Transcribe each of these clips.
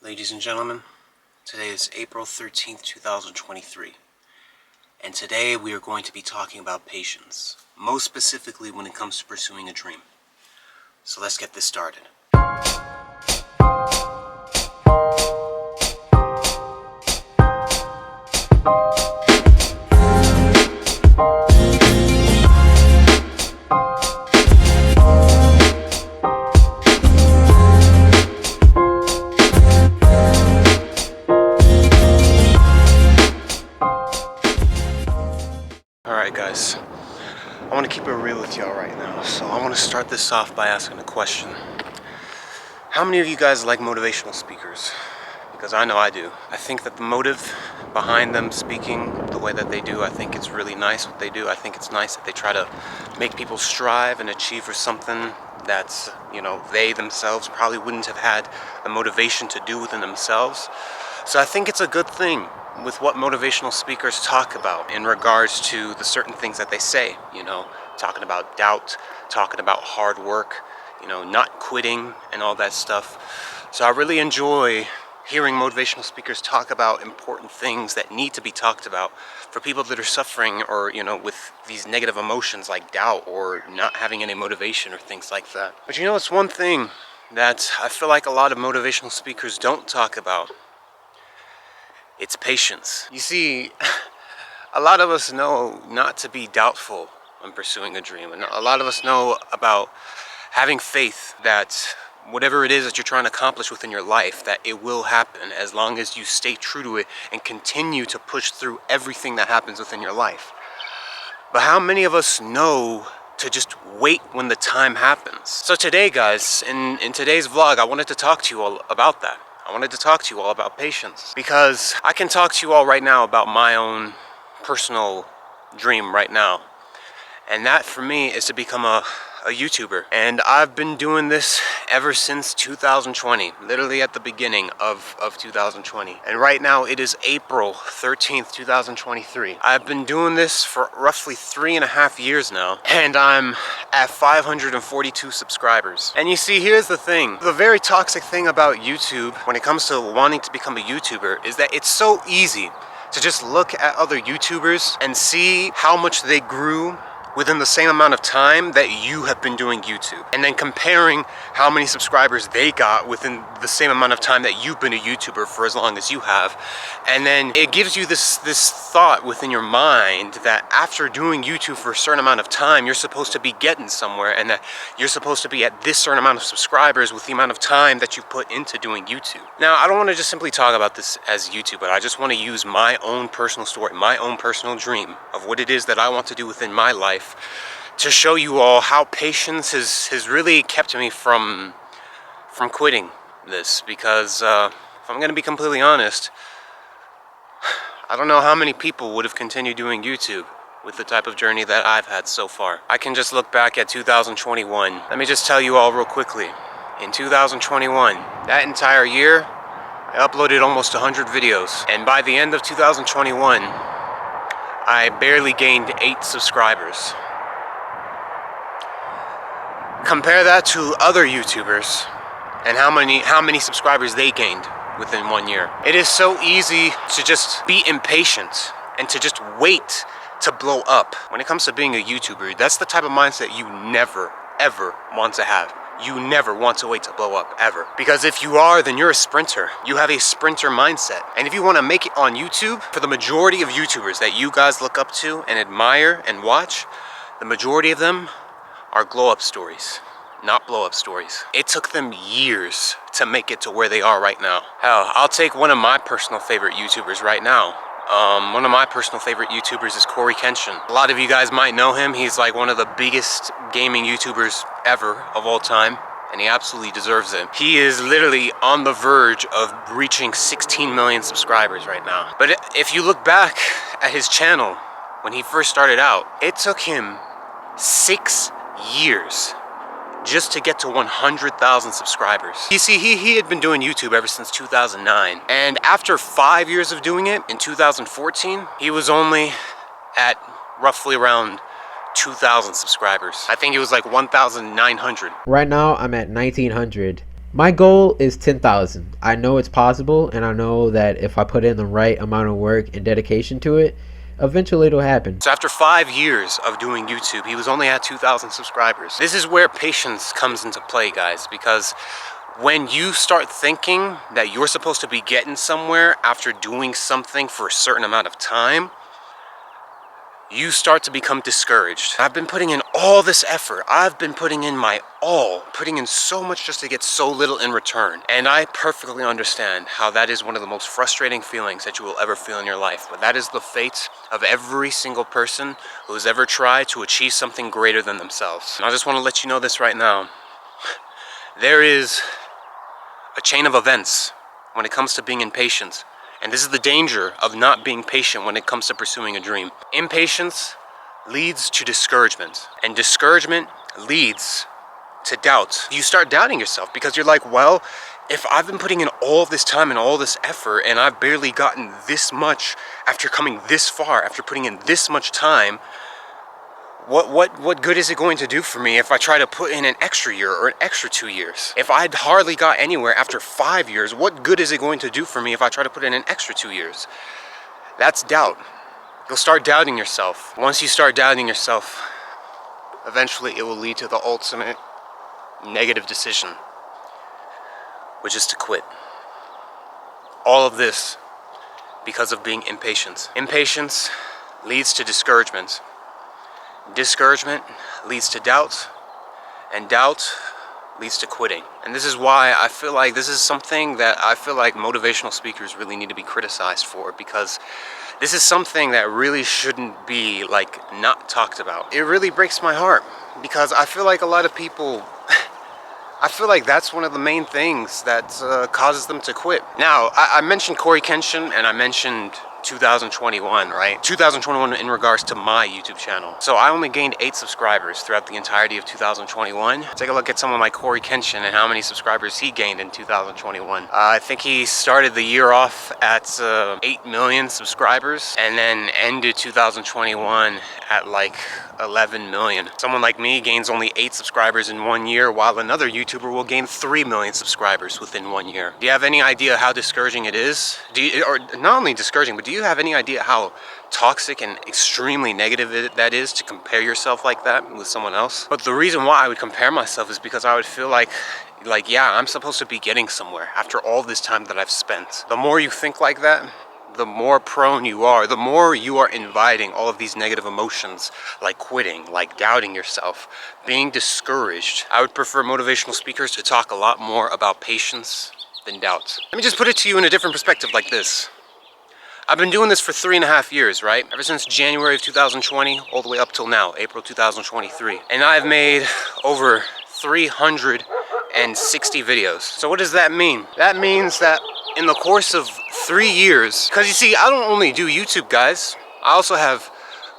Ladies and gentlemen, today is April 13th, 2023, and today we are going to be talking about patience, most specifically when it comes to pursuing a dream. So let's get this started. Alright guys, I want to keep it real with y'all right now, so I want to start this off by asking a question. How many of you guys like motivational speakers? Because I know I do. I think that the motive behind them speaking the way that they do, I think it's really nice what they do. I think it's nice that they try to make people strive and achieve for something that's, they themselves probably wouldn't have had the motivation to do within themselves. So I think it's a good thing with what motivational speakers talk about in regards to the certain things that they say, talking about doubt, talking about hard work, not quitting and all that stuff. So I really enjoy hearing motivational speakers talk about important things that need to be talked about for people that are suffering or, with these negative emotions like doubt or not having any motivation or things like that. But it's one thing that I feel like a lot of motivational speakers don't talk about. It's patience. You see, a lot of us know not to be doubtful when pursuing a dream. And a lot of us know about having faith that whatever it is that you're trying to accomplish within your life, that it will happen as long as you stay true to it and continue to push through everything that happens within your life. But how many of us know to just wait when the time happens? So today, guys, in today's vlog, I wanted to talk to you all about that. I wanted to talk to you all about patience, because I can talk to you all right now about my own personal dream right now. And that for me is to become a YouTuber. And I've been doing this ever since 2020, literally at the beginning of 2020. And right now it is April 13th, 2023. I've been doing this for roughly 3.5 years now, and I'm at 542 subscribers. And you see, here's the thing. The very toxic thing about YouTube when it comes to wanting to become a YouTuber is that it's so easy to just look at other YouTubers and see how much they grew within the same amount of time that you have been doing YouTube, and then comparing how many subscribers they got within the same amount of time that you've been a YouTuber for as long as you have. And then it gives you this thought within your mind that after doing YouTube for a certain amount of time, you're supposed to be getting somewhere, and that you're supposed to be at this certain amount of subscribers with the amount of time that you put into doing YouTube. Now, I don't want to just simply talk about this as YouTube, but I just want to use my own personal story, my own personal dream of what it is that I want to do within my life, to show you all how patience has really kept me from quitting this. Because if I'm going to be completely honest, I don't know how many people would have continued doing YouTube with the type of journey that I've had so far. I can just look back at 2021. Let me just tell you all real quickly. In 2021, that entire year, I uploaded almost 100 videos. And by the end of 2021, I barely gained 8 subscribers. Compare that to other YouTubers and how many subscribers they gained within 1 year. It is so easy to just be impatient and to just wait to blow up. When it comes to being a YouTuber, that's the type of mindset you never, ever want to have. You never want to wait to blow up, ever. Because if you are, then you're a sprinter. You have a sprinter mindset. And if you want to make it on YouTube, for the majority of YouTubers that you guys look up to and admire and watch, the majority of them are glow-up stories, not blow-up stories. It took them years to make it to where they are right now. Hell, I'll take one of my personal favorite YouTubers right now. One of my personal favorite YouTubers is Kenshin. A lot of you guys might know him. He's like one of the biggest gaming YouTubers ever of all time, and he absolutely deserves it. He is literally on the verge of reaching 16 million subscribers right now. But if you look back at his channel when he first started out, it took him 6 years just to get to 100,000 subscribers. You see, he had been doing YouTube ever since 2009. And after 5 years of doing it, in 2014, he was only at roughly around 2,000 subscribers. I think it was like 1,900. Right now, I'm at 1,900. My goal is 10,000. I know it's possible, and I know that if I put in the right amount of work and dedication to it, eventually it'll happen. So after 5 years of doing YouTube, he was only at 2,000 subscribers. This is where patience comes into play, guys, because when you start thinking that you're supposed to be getting somewhere after doing something for a certain amount of time, you start to become discouraged. I've been putting in all this effort. I've been putting in my all, putting in so much just to get so little in return. And I perfectly understand how that is one of the most frustrating feelings that you will ever feel in your life. But that is the fate of every single person who has ever tried to achieve something greater than themselves. And I just want to let you know this right now. There is a chain of events when it comes to being impatient. And this is the danger of not being patient when it comes to pursuing a dream. Impatience leads to discouragement, and discouragement leads to doubt. You start doubting yourself because you're like, well, if I've been putting in all this time and all this effort and I've barely gotten this much after coming this far, after putting in this much time, what good is it going to do for me if I try to put in an extra year or an extra 2 years? If I'd hardly got anywhere after 5 years, what good is it going to do for me if I try to put in an extra 2 years? That's doubt. You'll start doubting yourself. Once you start doubting yourself, eventually it will lead to the ultimate negative decision, which is to quit. All of this because of being impatient. Impatience leads to discouragement. Discouragement leads to doubt, and doubt leads to quitting. And this is why I feel like this is something that I feel like motivational speakers really need to be criticized for, because this is something that really shouldn't be like not talked about. It really breaks my heart because I feel like a lot of people I feel like that's one of the main things that causes them to quit. Now, I mentioned Kenshin and I mentioned 2021, right? 2021 in regards to my YouTube channel. So I only gained 8 subscribers throughout the entirety of 2021. Take a look at someone like Kenshin and how many subscribers he gained in 2021. I think he started the year off at 8 million subscribers and then ended 2021 at like 11 million. Someone like me gains only 8 subscribers in 1 year, while another YouTuber will gain 3 million subscribers within 1 year. Do you have any idea how discouraging it is? Or not only discouraging, but do you have any idea how toxic and extremely negative that is to compare yourself like that with someone else? But the reason why I would compare myself is because I would feel like yeah, I'm supposed to be getting somewhere after all this time that I've spent. The more you think like that, the more prone you are, the more you are inviting all of these negative emotions like quitting, like doubting yourself, being discouraged. I would prefer motivational speakers to talk a lot more about patience than doubt. Let me just put it to you in a different perspective like this. I've been doing this for 3.5 years, right? Ever since January of 2020, all the way up till now, April 2023. And I've made over 360 videos. So what does that mean? That means that in the course of 3 years, because you see, I don't only do YouTube, guys. I also have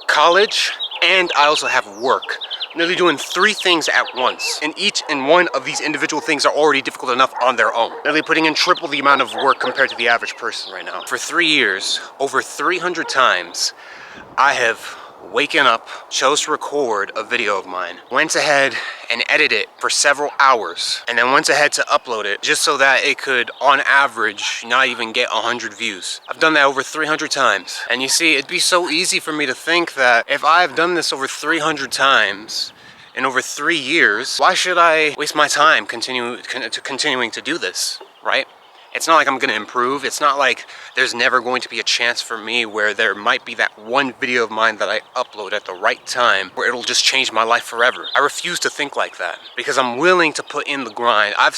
college and I also have work. I'm nearly doing 3 things at once. And each and one of these individual things are already difficult enough on their own. Nearly putting in triple the amount of work compared to the average person right now. For 3 years, over 300 times, I have waken up, chose to record a video of mine, went ahead and edited it for several hours, and then went ahead to upload it just so that it could, on average, not even get 100 views. I've done that over 300 times. And you see, it'd be so easy for me to think that if I've done this over 300 times in over 3 years, why should I waste my time continuing to do this, right? It's not like I'm gonna improve. It's not like there's never going to be a chance for me where there might be that one video of mine that I upload at the right time where it'll just change my life forever. I refuse to think like that because I'm willing to put in the grind. I've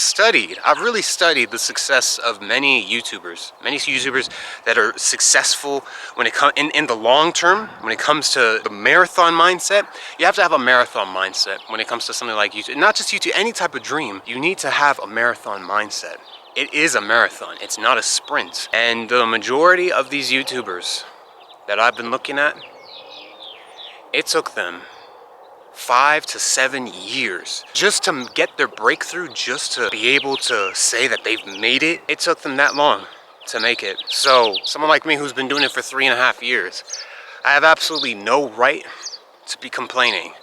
really studied the success of many YouTubers that are successful when it comes in the long term. When it comes to the marathon mindset, you have to have a marathon mindset when it comes to something like YouTube. Not just YouTube, any type of dream. You need to have a marathon mindset. It is a marathon, it's not a sprint. And the majority of these YouTubers that I've been looking at, it took them 5 to 7 years just to get their breakthrough, just to be able to say that they've made it. It took them that long to make it. So someone like me who's been doing it for 3.5 years, I have absolutely no right to be complaining.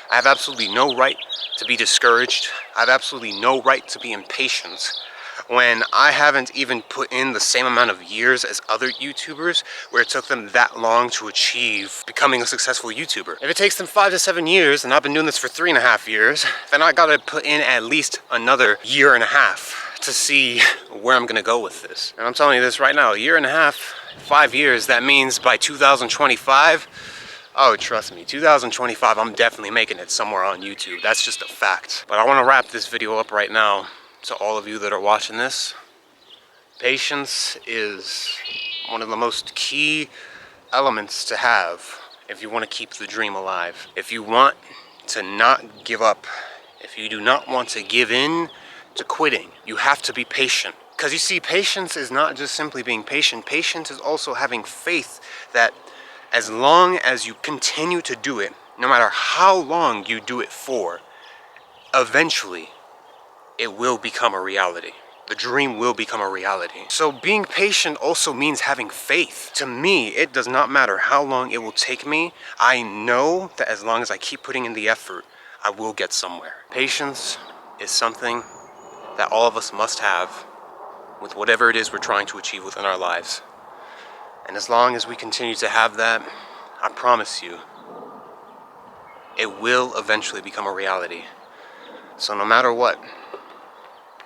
I have absolutely no right to be discouraged. I have absolutely no right to be impatient when I haven't even put in the same amount of years as other YouTubers where it took them that long to achieve becoming a successful YouTuber. If it takes them 5 to 7 years and I've been doing this for 3.5 years, then I gotta put in at least another 1.5 years to see where I'm gonna go with this. And I'm telling you this right now, 1.5 years, 5 years, that means by 2025, oh, trust me, 2025, I'm definitely making it somewhere on YouTube. That's just a fact. But I want to wrap this video up right now. To all of you that are watching this, patience is one of the most key elements to have if you want to keep the dream alive. If you want to not give up, if you do not want to give in to quitting, you have to be patient. Because you see, patience is not just simply being patient. Patience is also having faith that as long as you continue to do it, no matter how long you do it for, eventually it will become a reality. The dream will become a reality. So being patient also means having faith. To me, it does not matter how long it will take me. I know that as long as I keep putting in the effort, I will get somewhere. Patience is something that all of us must have with whatever it is we're trying to achieve within our lives. And as long as we continue to have that, I promise you, it will eventually become a reality. So no matter what,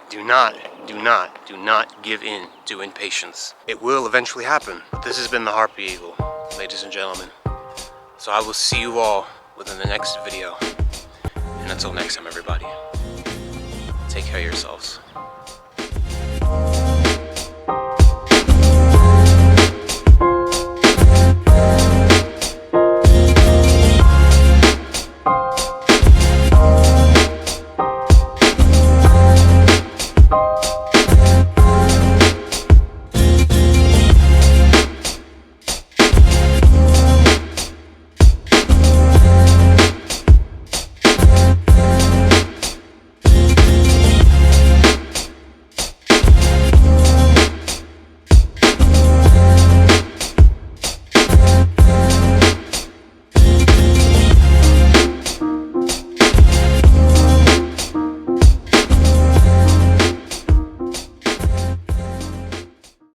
do not give in to impatience. It will eventually happen. This has been the TheHarpyEagle, ladies and gentlemen. So I will see you all within the next video. And until next time, everybody, take care of yourselves.